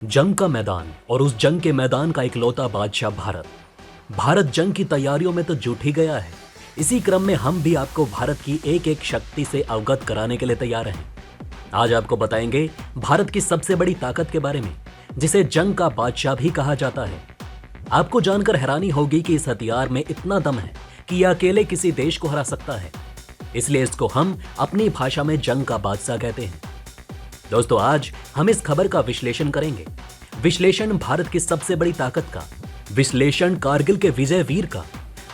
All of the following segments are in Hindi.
जंग का मैदान और उस जंग के मैदान का इकलौता बादशाह भारत। भारत जंग की तैयारियों में तो जुट ही गया है। इसी क्रम में हम भी आपको भारत की एक एक शक्ति से अवगत कराने के लिए तैयार हैं। आज आपको बताएंगे भारत की सबसे बड़ी ताकत के बारे में, जिसे जंग का बादशाह भी कहा जाता है। आपको जानकर हैरानी होगी कि इस हथियार में इतना दम है कि यह अकेले किसी देश को हरा सकता है। इसलिए इसको हम अपनी भाषा में जंग का बादशाह कहते हैं। दोस्तों, आज हम इस खबर का विश्लेषण करेंगे। विश्लेषण भारत की सबसे बड़ी ताकत का, विश्लेषण कारगिल के विजय वीर का।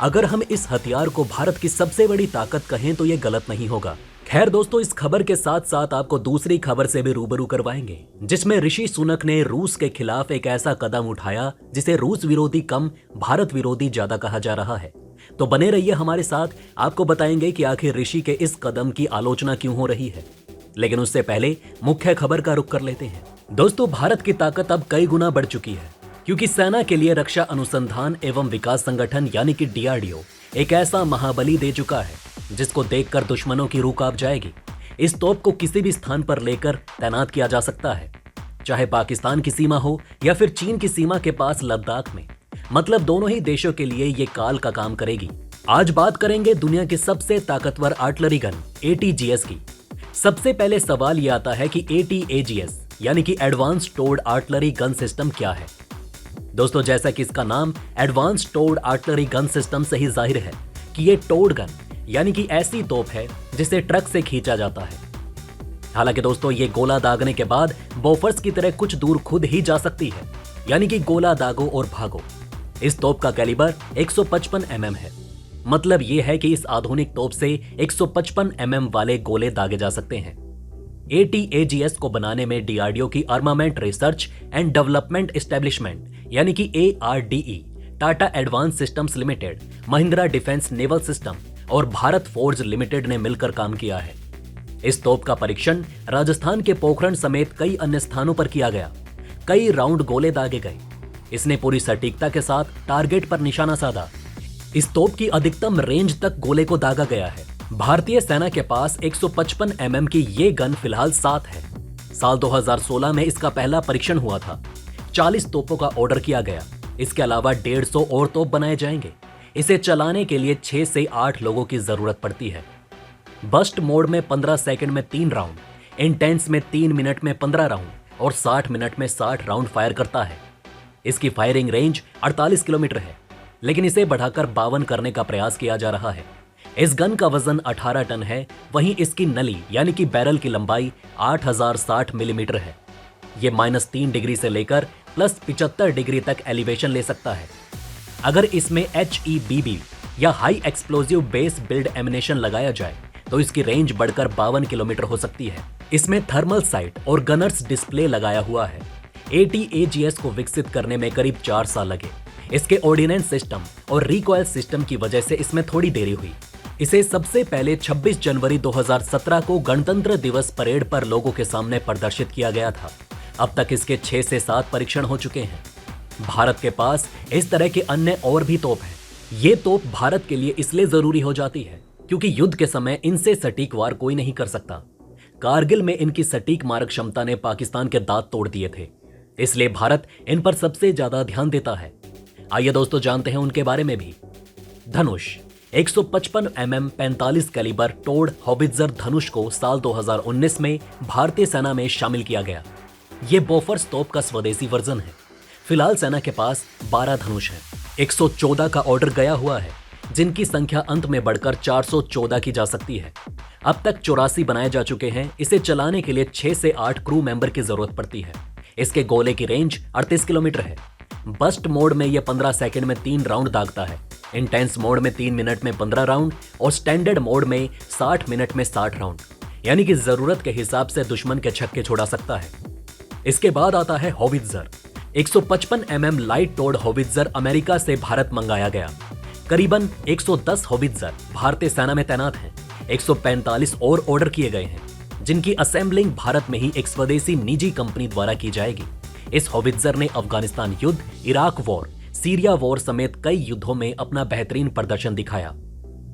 अगर हम इस हथियार को भारत की सबसे बड़ी ताकत कहें तो यह गलत नहीं होगा। खैर दोस्तों, इस खबर के साथ साथ आपको दूसरी खबर से भी रूबरू करवाएंगे, जिसमें ऋषि सुनक ने रूस के खिलाफ एक ऐसा कदम उठाया जिसे रूस विरोधी कम भारत विरोधी ज्यादा कहा जा रहा है। तो बने रहिए हमारे साथ, आपको बताएंगे कि आखिर ऋषि के इस कदम की आलोचना क्यों हो रही है। लेकिन उससे पहले मुख्य खबर का रुख कर लेते हैं। दोस्तों, भारत की ताकत अब कई गुना बढ़ चुकी है, क्योंकि सेना के लिए रक्षा अनुसंधान एवं विकास संगठन यानी कि DRDO एक ऐसा महाबली दे चुका है जिसको देखकर दुश्मनों की रूह कांप जाएगी। इस तोप को किसी भी स्थान पर लेकर तैनात किया जा सकता है, चाहे पाकिस्तान की सीमा हो या फिर चीन की सीमा के पास लद्दाख में। मतलब दोनों ही देशों के लिए ये काल का काम करेगी। आज बात करेंगे दुनिया की सबसे ताकतवर आर्टिलरी गन ATGS की। सबसे पहले सवाल यह आता है कि ATAGS यानी कि एडवांस टोर्ड आर्टिलरी गन सिस्टम क्या है। दोस्तों, जैसा कि इसका नाम एडवांस टोर्ड आर्टिलरी गन सिस्टम से ही जाहिर है कि ये टोर्ड गन यानी कि ऐसी तोप है जिसे ट्रक से खींचा जाता है। हालांकि दोस्तों, ये गोला दागने के बाद बोफर्स की तरह कुछ दूर खुद ही जा सकती है, यानी कि गोला दागो और भागो। इस तोप का कैलिबर 155 mm है। मतलब यह है कि इस आधुनिक तोप से 155 mm वाले गोले दागे जा सकते हैं। ATAGS को बनाने में DRDO की armament research and development establishment यानी कि ARDE, Tata advance systems limited, Mahindra defence naval system और भारत फोर्ज लिमिटेड ने मिलकर काम किया है। इस तोप का परीक्षण राजस्थान के पोखरण समेत कई अन्य स्थानों पर किया गया। कई राउंड गोले दागे गए। इसने पूरी सटीकता के साथ टारगेट पर निशाना साधा। इस तोप की अधिकतम रेंज तक गोले को दागा गया है। भारतीय सेना के पास 155 mm की ये गन फिलहाल 7 है। साल 2016 में इसका पहला परीक्षण हुआ था। 40 तोपों का ऑर्डर किया गया। इसके अलावा 150 और तोप बनाए जाएंगे। इसे चलाने के लिए 6 से 8 लोगों की जरूरत पड़ती है। बस्ट मोड में 15 सेकंड में 3 राउंड, इंटेंस में 3 मिनट में 15 राउंड और 60 मिनट में 60 राउंड फायर करता है। इसकी फायरिंग रेंज 48 किलोमीटर है, लेकिन इसे बढ़ाकर 52 करने का प्रयास किया जा रहा है। इस गन का वजन 18 टन है। वहीं इसकी नली यानी कि बैरल की लंबाई 8060 मिलीमीटर है। यह -3 डिग्री से लेकर +75 डिग्री तक एलिवेशन ले सकता है। अगर इसमें HEBB या हाई एक्सप्लोजिव बेस बिल्ड एमिनेशन लगाया जाए तो इसकी रेंज बढ़कर 52 किलोमीटर हो सकती है। इसमें थर्मल साइट और गनर्स डिस्प्ले लगाया हुआ है। ATAGS को विकसित करने में करीब 4 साल लगे। इसके ऑर्डिनेंस सिस्टम और रिकॉइल सिस्टम की वजह से इसमें थोड़ी देरी हुई। इसे सबसे पहले 26 जनवरी 2017 को गणतंत्र दिवस परेड पर लोगों के सामने प्रदर्शित किया गया था। अब तक इसके 6 से 7 परीक्षण हो चुके हैं। भारत के पास इस तरह के अन्य और भी तोप हैं। ये तोप भारत के लिए इसलिए जरूरी हो जाती है क्योंकि युद्ध के समय इनसे सटीक वार कोई नहीं कर सकता। कारगिल में इनकी सटीक मारक क्षमता ने पाकिस्तान के दांत तोड़ दिए थे। इसलिए भारत इन पर सबसे ज्यादा ध्यान देता है। आइए दोस्तों, जानते हैं उनके बारे में भी। धनुष 155 mm 45 कैलिबर टोर्ड हॉबिट्जर धनुष को साल 2019 में भारतीय सेना में शामिल किया गया। यह बोफर्स तोप का स्वदेशी वर्जन है। फिलहाल सेना के पास 12 धनुष हैं। 114 का ऑर्डर गया हुआ है, जिनकी संख्या अंत में बढ़कर 414 की जा सकती है। अब तक 84 बनाए जा चुके हैं। इसे चलाने के लिए 6 से 8 क्रू मेंबर की जरूरत पड़ती है। इसके गोले की रेंज 38 किलोमीटर है। बस्ट मोड में यह 15 सेकंड में 3 राउंड दागता है। इंटेंस मोड में 3 मिनट में 15 राउंड और स्टैंडर्ड मोड में 60 मिनट में 60 राउंड, यानी कि जरूरत के हिसाब से दुश्मन के छक्के छोड़ा सकता है। इसके बाद आता है howitzer. 155 mm light टोर्ड howitzer America से भारत मंगाया गया। करीबन 110 हॉविट्जर भारतीय सेना में तैनात हैं। 145 और ऑर्डर किए गए हैं, जिनकी असेंबलिंग भारत में ही एक स्वदेशी निजी कंपनी द्वारा की जाएगी। इस हॉविट्जर ने अफगानिस्तान युद्ध, इराक वॉर, सीरिया वॉर समेत कई युद्धों में अपना बेहतरीन प्रदर्शन दिखाया।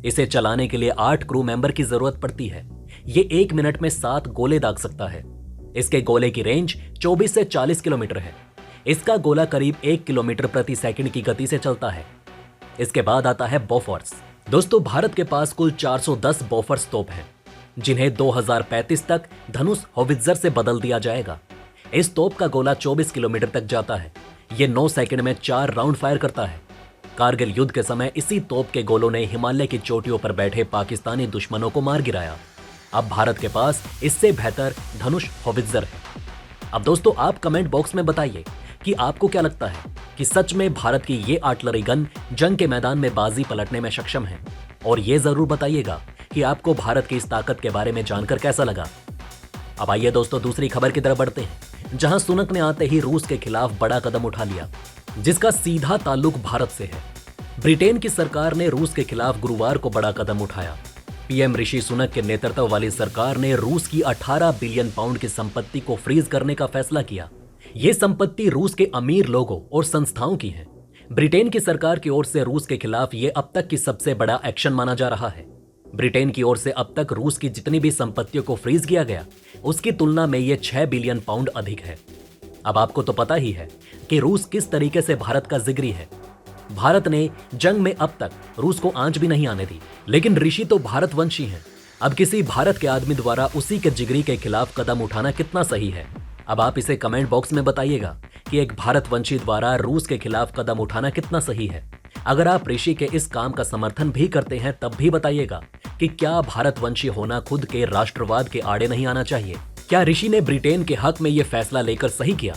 इसे चलाने के लिए 8 क्रू मेंबर की जरूरत पड़ती है। ये 1 मिनट में 7 गोले दाग सकता है। इसके गोले की रेंज 24 से 40 किलोमीटर है। इसका गोला करीब 1 किलोमीटर प्रति सेकंड की गति से चलता है। इसके बाद आता है बोफोर्स। दोस्तों, भारत के पास कुल 410 बोफोर्स तोप हैं, जिन्हें 2035 तक धनुष होवित्जर से बदल दिया जाएगा। इस तोप का गोला 24 किलोमीटर तक जाता है। यह 9 सेकंड में 4 राउंड फायर करता है। कारगिल युद्ध के समय इसी तोप के गोलों ने हिमालय की चोटियों पर बैठे पाकिस्तानी दुश्मनों को मार गिराया। अब भारत के पास इससे बेहतर धनुष होवित्जर है। अब दोस्तों, आप कमेंट बॉक्स में बताइए कि आपको क्या लगता है कि सच में भारत की ये आर्टिलरी गन जंग के मैदान में बाजी पलटने में सक्षम है। और ये जरूर बताइएगा कि आपको भारत की इस ताकत के बारे में जानकर कैसा लगा। अब आइए दोस्तों, दूसरी खबर की तरफ बढ़ते हैं, जहां सुनक ने आते ही रूस के खिलाफ बड़ा कदम उठा लिया, जिसका सीधा ताल्लुक भारत से है। ब्रिटेन की सरकार ने रूस के खिलाफ गुरुवार को बड़ा कदम उठाया। पीएम ऋषि सुनक के नेतृत्व वाली सरकार ने रूस की 18 बिलियन पाउंड की संपत्ति को फ्रीज करने का फैसला किया। ये संपत्ति रूस के अमीर लोगों और संस्थाओं की है। ब्रिटेन की सरकार की ओर से रूस के खिलाफ ये अब तक की सबसे बड़ा एक्शन माना जा रहा है। ब्रिटेन की ओर से अब तक रूस की जितनी भी संपत्तियों को फ्रीज किया गया, उसकी तुलना में ये 6 बिलियन पाउंड अधिक है। अब आपको तो पता ही है कि रूस किस तरीके से भारत का जिगरी है। भारत ने जंग में अब तक रूस को आंच भी नहीं आने दी, लेकिन ऋषि तो भारतवंशी हैं। अब किसी भारत के आदमी द्वारा उसी के जिगरी के खिलाफ कदम उठाना कितना सही है। अब आप इसे कमेंट बॉक्स में बताइएगा कि एक भारतवंशी द्वारा रूस के खिलाफ कदम उठाना कितना सही है। अगर आप ऋषि के इस काम का समर्थन भी करते हैं, तब भी बताइएगा कि क्या भारतवंशी होना खुद के राष्ट्रवाद के आड़े नहीं आना चाहिए। क्या ऋषि ने ब्रिटेन के हक में यह फैसला लेकर सही किया।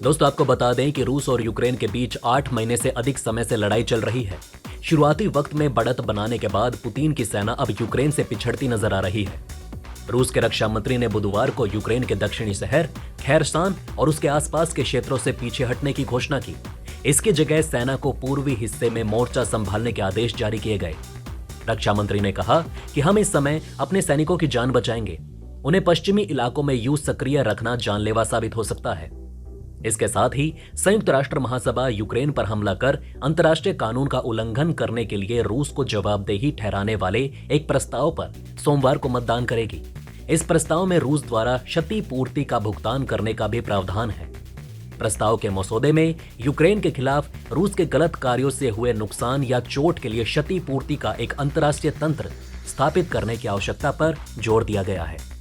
दोस्तों, आपको बता दें कि रूस और यूक्रेन के बीच 8 महीने से अधिक समय से लड़ाई चल रही है। शुरुआती वक्त में बढ़त बनाने के बाद पुतिन की सेना अब यूक्रेन से पिछड़ती नजर आ रही है। रूस के रक्षा मंत्री ने बुधवार को यूक्रेन के दक्षिणी शहर खैरसान और उसके आसपास के क्षेत्रों से पीछे हटने की घोषणा की। इसकी जगह सेना को पूर्वी हिस्से में मोर्चा संभालने के आदेश जारी किए गए। रक्षा मंत्री ने कहा कि हम इस समय अपने सैनिकों की जान बचाएंगे। उन्हें पश्चिमी इलाकों में यूं सक्रिय रखना जानलेवा साबित हो सकता है। इसके साथ ही संयुक्त राष्ट्र महासभा यूक्रेन पर हमला कर अंतर्राष्ट्रीय कानून का उल्लंघन करने के लिए रूस को जवाबदेही ठहराने वाले एक प्रस्ताव पर सोमवार को मतदान करेगी। इस प्रस्ताव में रूस द्वारा क्षतिपूर्ति का भुगतान करने का भी प्रावधान है। प्रस्ताव के मसौदे में यूक्रेन के खिलाफ रूस के गलत कार्यों से हुए नुकसान या चोट के लिए क्षतिपूर्ति का एक अंतर्राष्ट्रीय तंत्र स्थापित करने की आवश्यकता पर जोर दिया गया है।